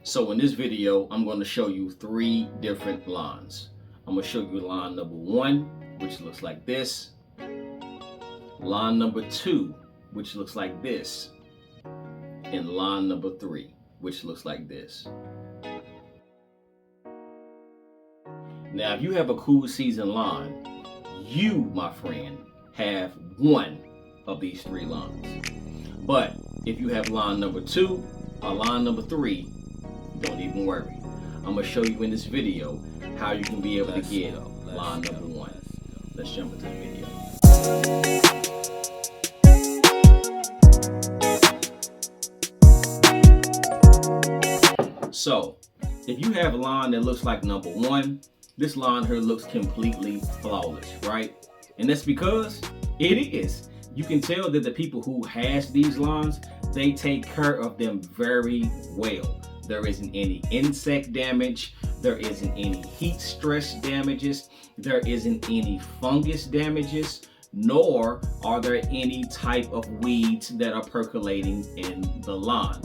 So in this video, I'm going to show you 3 different lawns. I'm going to show you lawn number 1, which looks like this. Lawn number 2, which looks like this. And lawn number 3, which looks like this. Now, if you have a cool season lawn, you, my friend, have one of these 3 lawns. But if you have lawn number 2 or lawn number 3, don't even worry. I'm going to show you in this video how you can be able to get lawn number 1. Let's jump into the video. So, if you have a lawn that looks like number 1, this lawn here looks completely flawless, right? And that's because it is. You can tell that the people who has these lawns, they take care of them very well. There isn't any insect damage. There isn't any heat stress damages. There isn't any fungus damages, nor are there any type of weeds that are percolating in the lawn.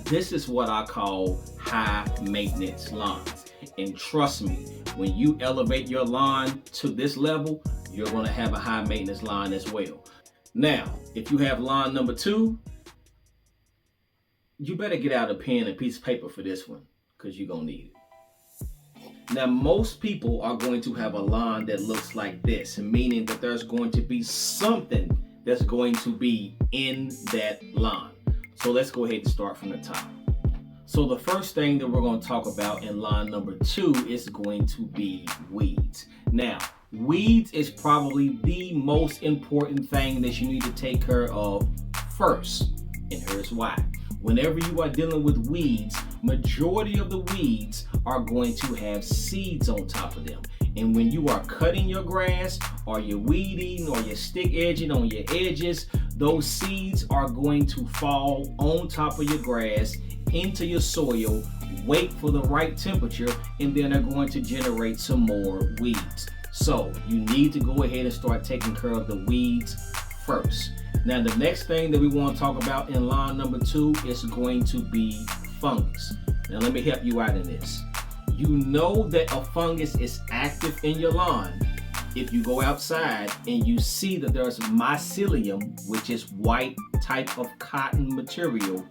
This is what I call high maintenance lawns. And trust me, when you elevate your lawn to this level, you're going to have a high maintenance lawn as well. Now, if you have lawn number 2, you better get out a pen and a piece of paper for this one, because you're going to need it. Now, most people are going to have a lawn that looks like this, meaning that there's going to be something that's going to be in that lawn. So let's go ahead and start from the top. So the first thing that we're going to talk about in lawn number 2 is going to be weeds. Now, weeds is probably the most important thing that you need to take care of first. And here's why. Whenever you are dealing with weeds, majority of the weeds are going to have seeds on top of them. And when you are cutting your grass, or you're weeding, or you're stick edging on your edges, those seeds are going to fall on top of your grass into your soil, wait for the right temperature, and then they're going to generate some more weeds. So you need to go ahead and start taking care of the weeds first. Now, the next thing that we want to talk about in lawn number 2 is going to be fungus. Now, let me help you out in this. You know that a fungus is active in your lawn if you go outside and you see that there's mycelium, which is white type of cotton material,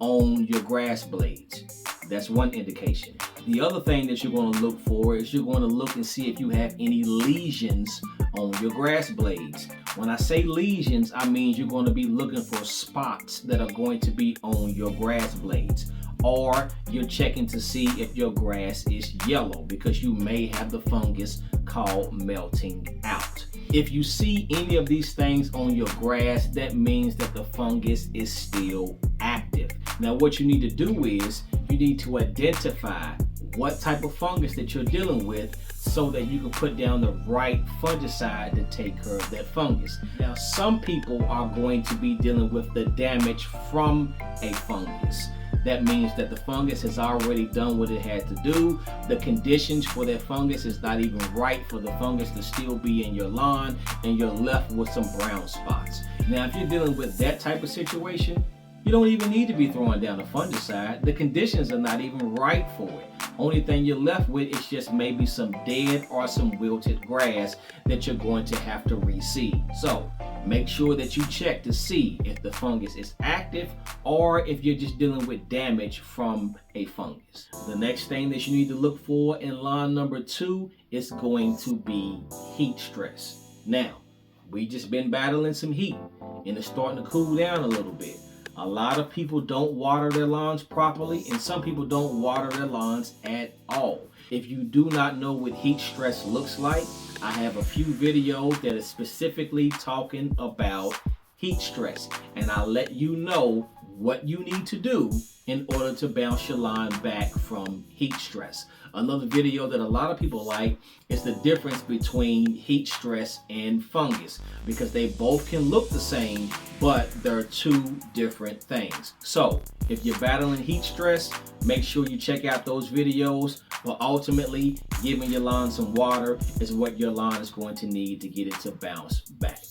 on your grass blades. That's one indication. The other thing that you're going to look for is you're going to look and see if you have any lesions on your grass blades. When I say lesions, I mean you're going to be looking for spots that are going to be on your grass blades. Or you're checking to see if your grass is yellow, because you may have the fungus called melting out. If you see any of these things on your grass, that means that the fungus is still active. Now, what you need to do is you need to identify what type of fungus that you're dealing with so that you can put down the right fungicide to take care of that fungus. Now, some people are going to be dealing with the damage from a fungus. That means that the fungus has already done what it had to do. The conditions for that fungus is not even right for the fungus to still be in your lawn, and you're left with some brown spots. Now, if you're dealing with that type of situation, you don't even need to be throwing down a fungicide. The conditions are not even right for it. Only thing you're left with is just maybe some dead or some wilted grass that you're going to have to reseed. So make sure that you check to see if the fungus is active or if you're just dealing with damage from a fungus. The next thing that you need to look for in lawn number 2 is going to be heat stress. Now, we just been battling some heat and it's starting to cool down a little bit. A lot of people don't water their lawns properly, and some people don't water their lawns at all. If you do not know what heat stress looks like, I have a few videos that are specifically talking about heat stress, and I'll let you know what you need to do in order to bounce your lawn back from heat stress. Another video that a lot of people like is the difference between heat stress and fungus, because they both can look the same, but they're 2 different things. So if you're battling heat stress, make sure you check out those videos, but ultimately giving your lawn some water is what your lawn is going to need to get it to bounce back.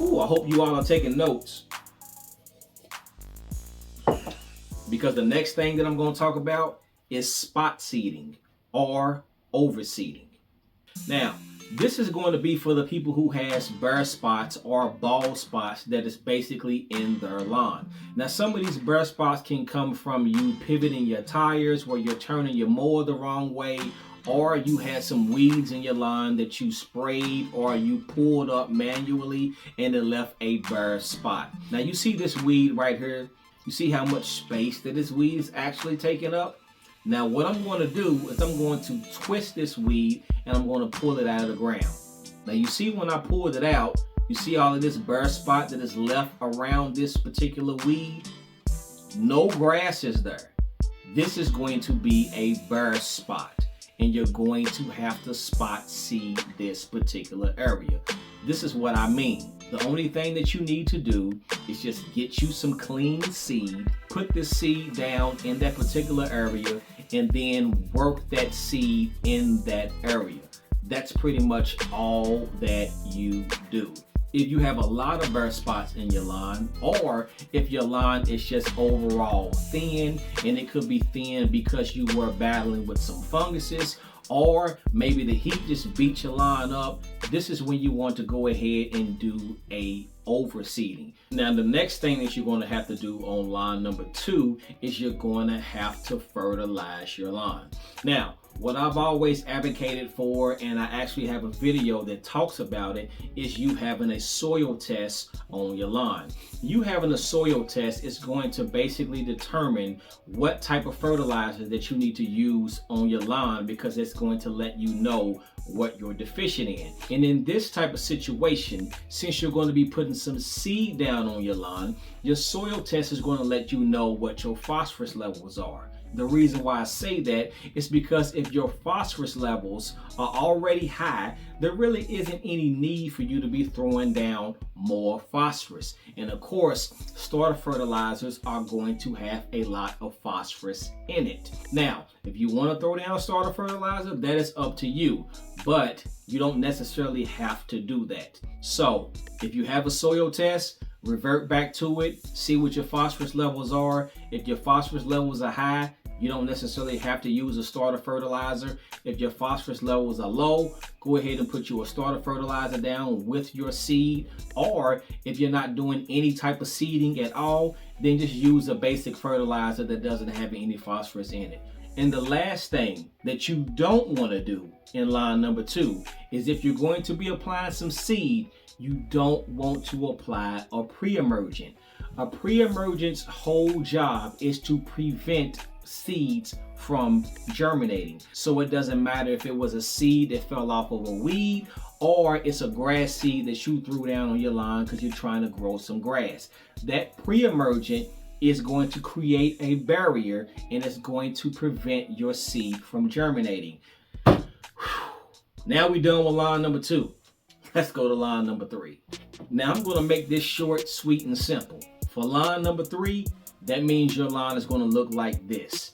Ooh, I hope you all are taking notes. because the next thing that I'm going to talk about is spot seeding or overseeding. Now, this is going to be for the people who has bare spots or bald spots that is basically in their lawn. Now, some of these bare spots can come from you pivoting your tires, where you're turning your mower the wrong way, or you had some weeds in your lawn that you sprayed or you pulled up manually and it left a bare spot. Now, you see this weed right here? You see how much space that this weed is actually taking up? Now, what I'm going to do is I'm going to twist this weed and I'm going to pull it out of the ground. Now, you see when I pulled it out, you see all of this bare spot that is left around this particular weed? No grass is there. This is going to be a bare spot, and you're going to have to spot seed this particular area. This is what I mean. The only thing that you need to do is just get you some clean seed, put the seed down in that particular area, and then work that seed in that area. That's pretty much all that you do. If you have a lot of bare spots in your lawn, or if your lawn is just overall thin, and it could be thin because you were battling with some funguses, or maybe the heat just beat your lawn up, this is when you want to go ahead and do a overseeding. Now, the next thing that you're going to have to do on lawn number 2 is you're going to have to fertilize your lawn. Now, what I've always advocated for, and I actually have a video that talks about it, is you having a soil test on your lawn. You having a soil test is going to basically determine what type of fertilizer that you need to use on your lawn, because it's going to let you know what you're deficient in. And in this type of situation, since you're going to be putting some seed down on your lawn, your soil test is going to let you know what your phosphorus levels are. The reason why I say that is because if your phosphorus levels are already high, there really isn't any need for you to be throwing down more phosphorus. And of course, starter fertilizers are going to have a lot of phosphorus in it. Now, if you want to throw down starter fertilizer, that is up to you, but you don't necessarily have to do that. So if you have a soil test, revert back to it, see what your phosphorus levels are. If your phosphorus levels are high, you don't necessarily have to use a starter fertilizer. If your phosphorus levels are low, go ahead and put your starter fertilizer down with your seed. Or if you're not doing any type of seeding at all, then just use a basic fertilizer that doesn't have any phosphorus in it. And the last thing that you don't want to do in line number 2 is if you're going to be applying some seed, you don't want to apply a pre-emergent. A pre-emergent's whole job is to prevent seeds from germinating. So it doesn't matter if it was a seed that fell off of a weed, or it's a grass seed that you threw down on your lawn because you're trying to grow some grass. That pre-emergent is going to create a barrier, and it's going to prevent your seed from germinating. Now we're done with line number 2. Let's go to line number 3. Now I'm going to make this short, sweet, and simple. For line number 3, that means your lawn is going to look like this.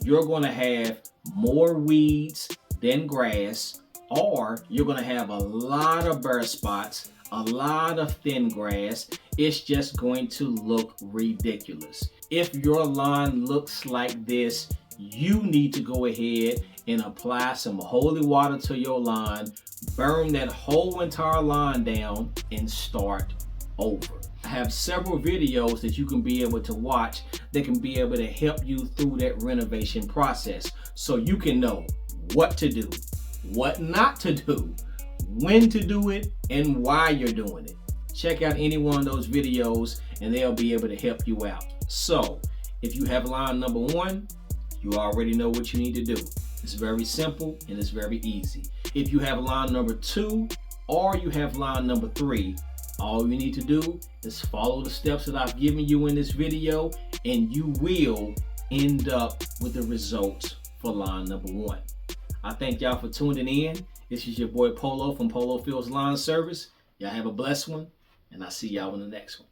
You're going to have more weeds than grass, or you're going to have a lot of bare spots, a lot of thin grass. It's just going to look ridiculous. If your lawn looks like this, you need to go ahead and apply some holy water to your lawn, burn that whole entire lawn down, and start over. I have several videos that you can be able to watch that can be able to help you through that renovation process, so you can know what to do, what not to do, when to do it, and why you're doing it. Check out any one of those videos and they'll be able to help you out. So if you have line number 1, you already know what you need to do. It's very simple and it's very easy. If you have line number 2 or you have line number 3, all you need to do is follow the steps that I've given you in this video, and you will end up with the results for line number 1. I thank y'all for tuning in. This is your boy Polo from Polo Fields Lawn Service. Y'all have a blessed one, and I'll see y'all in the next one.